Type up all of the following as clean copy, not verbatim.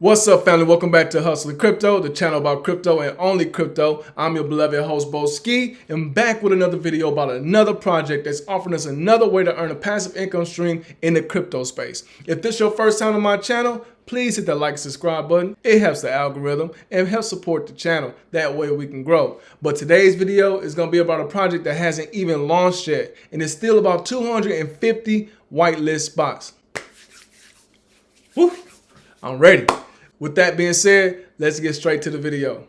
What's up, family? Welcome back to Hustling Crypto, the channel about crypto and only crypto. I'm your beloved host, Bo Ski, and back with another video about another project that's offering us another way to earn a passive income stream in the crypto space. If this is your first time on my channel, please hit that like and subscribe button. It helps the algorithm and helps support the channel. That way we can grow. But today's video is going to be about a project that hasn't even launched yet, and it's still about 250 whitelist spots. Woo! I'm ready. With that being said, let's get straight to the video.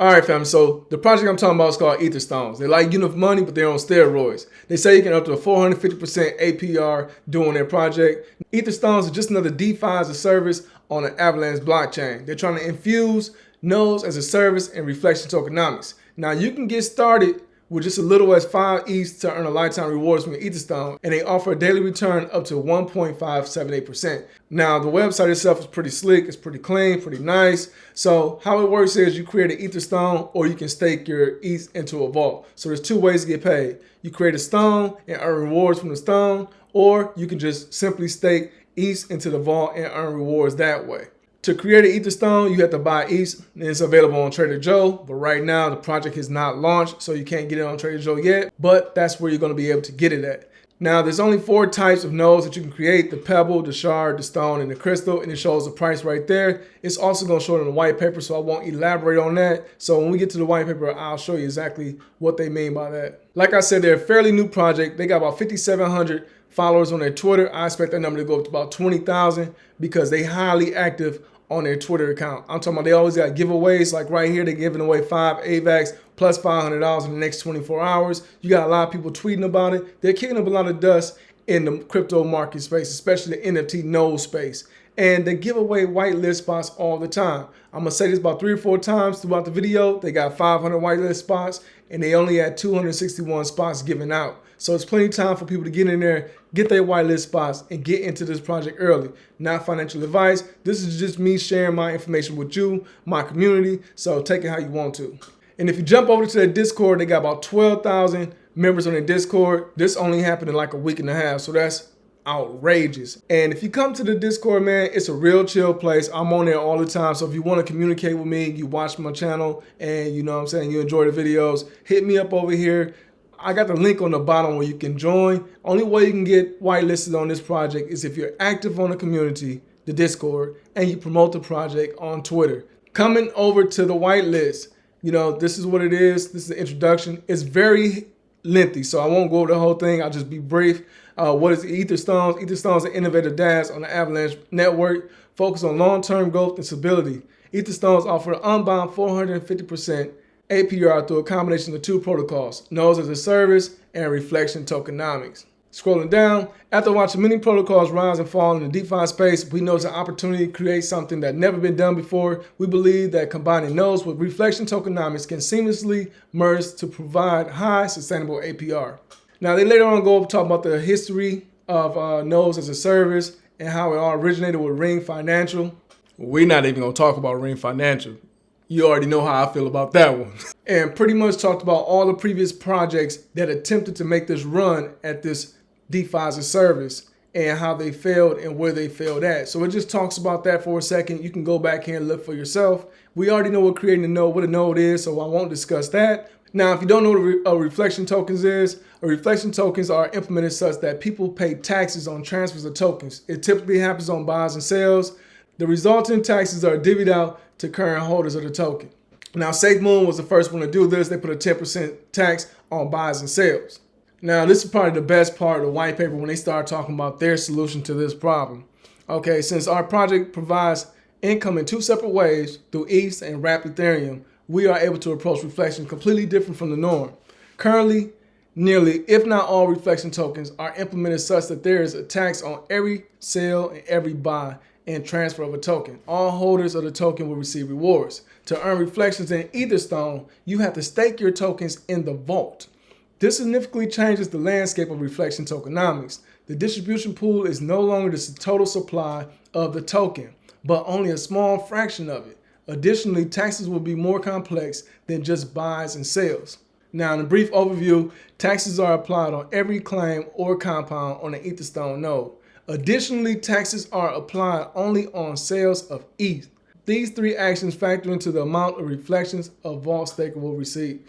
Alright fam, so the project I'm talking about is called Etherstones. They like giving money, but they're on steroids. They say you can up to a 450% APR doing their project. Etherstones is just another DeFi as a service on an Avalanche blockchain. They're trying to infuse nodes as a service and reflection tokenomics. Now you can get started with just a little as 5 ETH to earn a lifetime rewards from your Etherstone, and they offer a daily return up to 1.578%. Now, the website itself is pretty slick, it's pretty clean, pretty nice. So how it works is you create an Etherstone, or you can stake your ETH into a vault. So there's two ways to get paid. You create a stone and earn rewards from the stone, or you can just simply stake ETH into the vault and earn rewards that way. To create an Etherstone, you have to buy ETH, and it's available on Trader Joe, but right now the project has not launched, so you can't get it on Trader Joe yet, but that's where you're going to be able to get it at. Now, there's only 4 types of nodes that you can create: the pebble, the shard, the stone, and the crystal, and it shows the price right there. It's also going to show it in the white paper, so I won't elaborate on that. So when we get to the white paper, I'll show you exactly what they mean by that. Like I said, they're a fairly new project. They got about 5,700 followers on their Twitter. I expect that number to go up to about 20,000 because they highly active on their Twitter account. I'm talking about they always got giveaways. Like right here, they're giving away 5 AVAX plus $500 in the next 24 hours. You got a lot of people tweeting about it. They're kicking up a lot of dust in the crypto market space, especially the NFT node space. And they give away whitelist spots all the time. I'm gonna say this about 3 or 4 times throughout the video. They got 500 whitelist spots, and they only had 261 spots given out. So it's plenty of time for people to get in there, get their whitelist spots, and get into this project early. Not financial advice. This is just me sharing my information with you, my community. So take it how you want to. And if you jump over to their Discord, they got about 12,000 members on their Discord. This only happened in like a week and a half, so that's outrageous. And if you come to the Discord, man, it's a real chill place. I'm on there all the time. So if you want to communicate with me, you watch my channel, and you know what I'm saying, you enjoy the videos, hit me up over here. I got the link on the bottom where you can join. Only way you can get whitelisted on this project is if you're active on the community, the Discord, and you promote the project on Twitter. Coming over to the whitelist, you know, this is what it is. This is the introduction. It's very lengthy, so I won't go over the whole thing. I'll just be brief. What is Etherstones? Etherstones are innovative DAOs on the Avalanche network, focused on long-term growth and stability. Etherstones offer an unbound 450% APR through a combination of 2 protocols, nodes as a service and reflection tokenomics. Scrolling down, after watching many protocols rise and fall in the DeFi space, we notice an opportunity to create something that never been done before. We believe that combining nodes with reflection tokenomics can seamlessly merge to provide high sustainable APR. Now they later on go up talk about the history of nodes as a service and how it all originated with Ring Financial. We're not even gonna talk about Ring Financial. You already know how I feel about that one. And pretty much talked about all the previous projects that attempted to make this run at this DeFi as a service and how they failed and where they failed at. So it just talks about that for a second. You can go back here and look for yourself. We already know what creating a node, what a node is, so I won't discuss that. Now, if you don't know what a reflection tokens is, reflection tokens are implemented such that people pay taxes on transfers of tokens. It typically happens on buys and sales. The resulting taxes are divvied out to current holders of the token. Now, SafeMoon was the first one to do this. They put a 10% tax on buys and sales. Now, this is probably the best part of the white paper when they start talking about their solution to this problem. Okay, since our project provides income in 2 separate ways through ETH and wrapped Ethereum, we are able to approach reflection completely different from the norm. Currently, nearly, if not all, reflection tokens are implemented such that there is a tax on every sale and every buy and transfer of a token. All holders of the token will receive rewards. To earn reflections in Etherstone, you have to stake your tokens in the vault. This significantly changes the landscape of reflection tokenomics. The distribution pool is no longer the total supply of the token, but only a small fraction of it. Additionally, taxes will be more complex than just buys and sales. Now, in a brief overview, taxes are applied on every claim or compound on the Etherstone node. Additionally, taxes are applied only on sales of ETH. These three actions factor into the amount of reflections a vault staker will receive.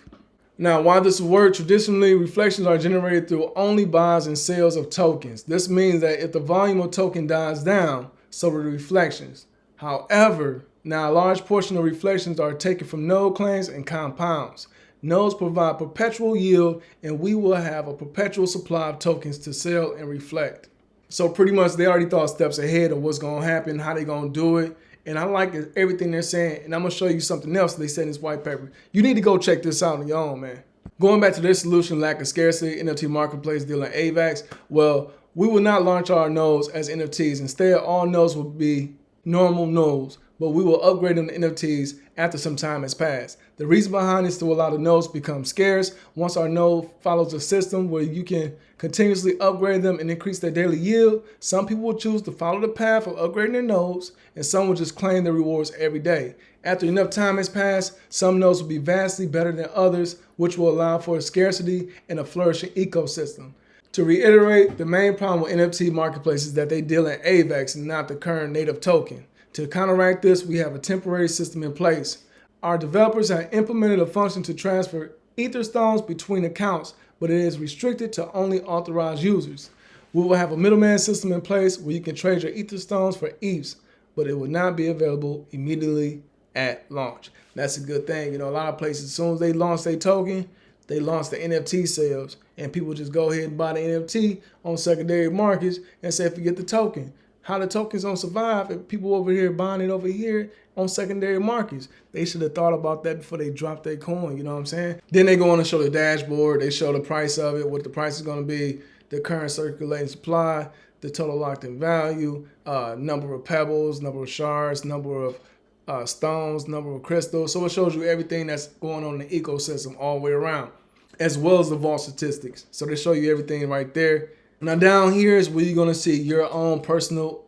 Now, while this will work, traditionally, reflections are generated through only buys and sales of tokens. This means that if the volume of token dies down, so do the reflections. However, now a large portion of reflections are taken from node claims and compounds. Nodes provide perpetual yield, and we will have a perpetual supply of tokens to sell and reflect. So pretty much they already thought steps ahead of what's going to happen, how they're going to do it. And I like everything they're saying. And I'm going to show you something else they said in this white paper. You need to go check this out on your own, man. Going back to their solution, lack of scarcity, NFT marketplace dealing AVAX. Well, we will not launch our nodes as NFTs. Instead, all nodes will be normal nodes, but we will upgrade them to NFTs after some time has passed. The reason behind this is to allow the nodes to become scarce. Once our node follows a system where you can continuously upgrade them and increase their daily yield, some people will choose to follow the path of upgrading their nodes, and some will just claim their rewards every day. After enough time has passed, some nodes will be vastly better than others, which will allow for a scarcity and a flourishing ecosystem. To reiterate, the main problem with NFT marketplaces is that they deal in AVAX and not the current native token. To counteract this, we have a temporary system in place. Our developers have implemented a function to transfer Etherstones between accounts, but it is restricted to only authorized users. We will have a middleman system in place where you can trade your Etherstones for ETHs, but it will not be available immediately at launch. That's a good thing. You know, a lot of places, as soon as they launch their token, they launch the NFT sales, and people just go ahead and buy the NFT on secondary markets and say, forget the token. How the tokens don't survive if people over here buying it over here on secondary markets? They should have thought about that before they dropped their coin, you know what I'm saying? Then they go on and show the dashboard, they show the price of it, what the price is going to be, the current circulating supply, the total locked in value, number of pebbles, number of shards, number of stones, number of crystals. So it shows you everything that's going on in the ecosystem all the way around, as well as the vault statistics. So they show you everything right there. Now down here is where you're going to see your own personal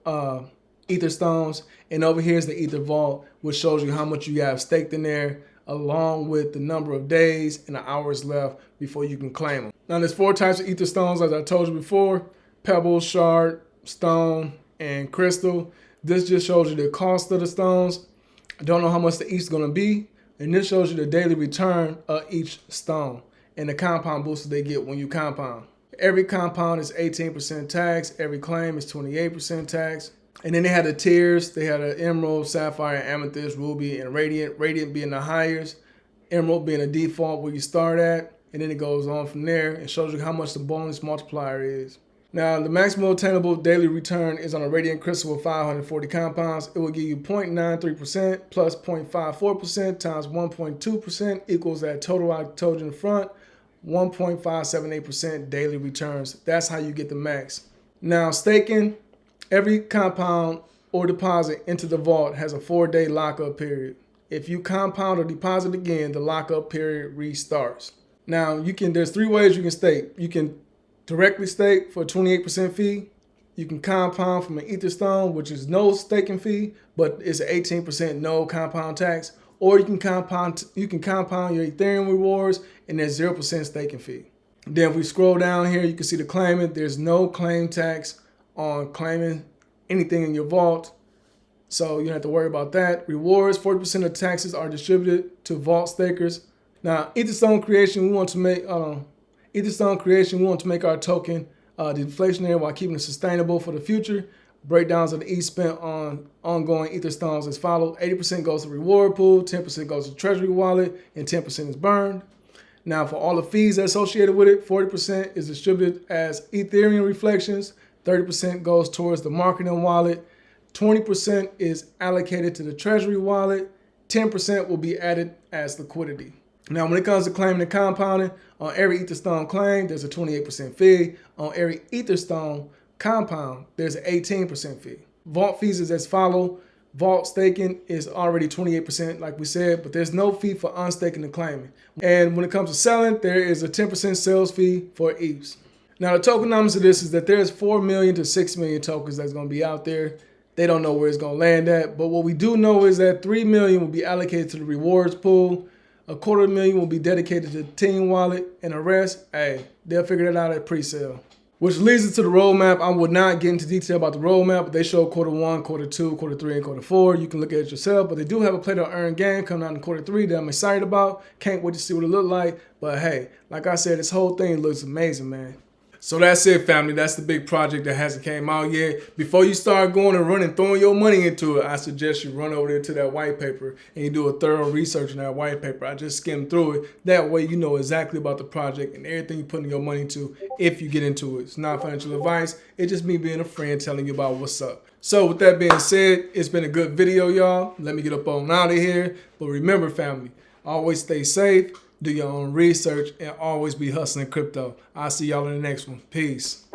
Etherstones. And over here is the Ether Vault, which shows you how much you have staked in there, along with the number of days and the hours left before you can claim them. Now there's 4 types of Etherstones, as I told you before: pebble, shard, stone, and crystal. This just shows you the cost of the stones. I don't know how much the ETH is going to be. And this shows you the daily return of each stone and the compound booster they get when you compound. Every compound is 18% tax. Every claim is 28% tax. And then they had the tiers. They had an emerald, sapphire, amethyst, ruby, and radiant. Radiant being the highest, emerald being a default where you start at. And then it goes on from there and shows you how much the bonus multiplier is. Now, the maximum attainable daily return is on a radiant crystal with 540 compounds. It will give you 0.93% plus 0.54% times 1.2% equals that total I told you in front, 1.578% daily returns. That's how you get the max. Now, staking, every compound or deposit into the vault has a 4-day lockup period. If you compound or deposit again, the lockup period restarts. Now, there's 3 ways you can stake. You can directly stake for a 28% fee. You can compound from an Etherstone, which is no staking fee, but it's an 18% no compound tax. Or you can compound your Ethereum rewards, and there's 0% staking fee. Then if we scroll down here, you can see the claiming. There's no claim tax on claiming anything in your vault, so you don't have to worry about that. Rewards, 40% of taxes are distributed to vault stakers. Now, Etherstone creation, we want to make our token deflationary while keeping it sustainable for the future. Breakdowns of the ETH spent on ongoing Etherstones as follows: 80% goes to reward pool, 10% goes to treasury wallet, and 10% is burned. Now, for all the fees associated with it, 40% is distributed as Ethereum reflections, 30% goes towards the marketing wallet, 20% is allocated to the treasury wallet, 10% will be added as liquidity. Now, when it comes to claiming and compounding, on every Etherstone claim, there's a 28% fee. On every Etherstone compound, there's an 18% fee. Vault fees is as follow. Vault staking is already 28%, like we said, but there's no fee for unstaking and claiming. And when it comes to selling, there is a 10% sales fee for ETHs. Now, the tokenomics of this is that there's 4 million to 6 million tokens that's going to be out there. They don't know where it's going to land at, but what we do know is that 3 million will be allocated to the rewards pool. $250,000 will be dedicated to the team wallet, and the rest, hey, they'll figure that out at pre-sale. Which leads us to the roadmap. I would not get into detail about the roadmap, but they show Q1, Q2, Q3, and Q4. You can look at it yourself, but they do have a play to earn game coming out in Q3 that I'm excited about. Can't wait to see what it look like. But hey, like I said, this whole thing looks amazing, man. So that's it, family. That's the big project that hasn't came out yet. Before you start going and running, throwing your money into it, I suggest you run over there to that white paper and you do a thorough research on that white paper. I just skimmed through it. That way you know exactly about the project and everything you're putting your money into if you get into it. It's not financial advice. It's just me being a friend telling you about what's up. So with that being said, it's been a good video, y'all. Let me get up on out of here. But remember, family, always stay safe. Do your own research and always be hustling crypto. I'll see y'all in the next one. Peace.